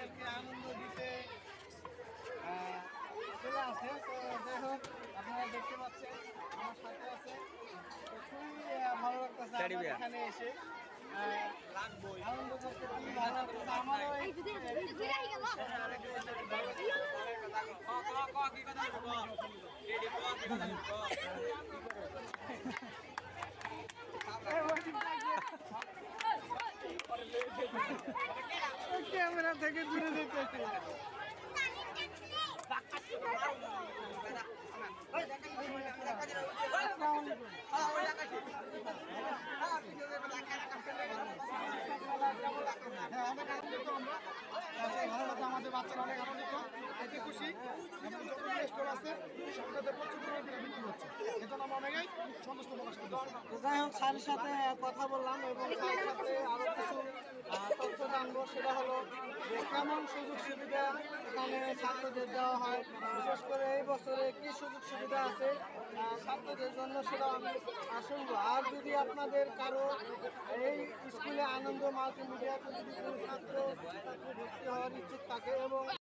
আমাদেরকে আনন্দ দিতে চলে আসে। তো যাই হোক, আপনারা দেখতে পাচ্ছেন আমার সাথে আছে। তো খুবই ভালো লাগতেছে আমার এখানে এসে আনন্দ করতে, খুবই ভালো লাগতেছে আমারও। ক্যামেরা থেকে দূরে যেতেছে। আমাদের বাচ্চারা অনেক আনন্দিত, এতে খুশি। এবং যত স্টোর আছে সবটাতে প্রচুর পরিমাণে বিক্রি হচ্ছে, এটা আমরা অনেকেই সন্তুষ্ট প্রকাশ করতে। যাই হোক, স্যারের সাথে কথা বললাম এবং স্যারের সাথে আরও কিছু তথ্য জানবো। সেটা হলো যে কেমন সুযোগ সুবিধা এখানে ছাত্রদের দেওয়া হয়, বিশেষ করে এই বছরে কী সুযোগ সুবিধা আছে ছাত্রদের জন্য, সেটা আমি শুনবো। আর যদি আপনাদের কারো এই স্কুলে আনন্দ মাল্টিমিডিয়াতে যদি কোনো ছাত্র ভর্তি হওয়ার ইচ্ছুক থাকে এবং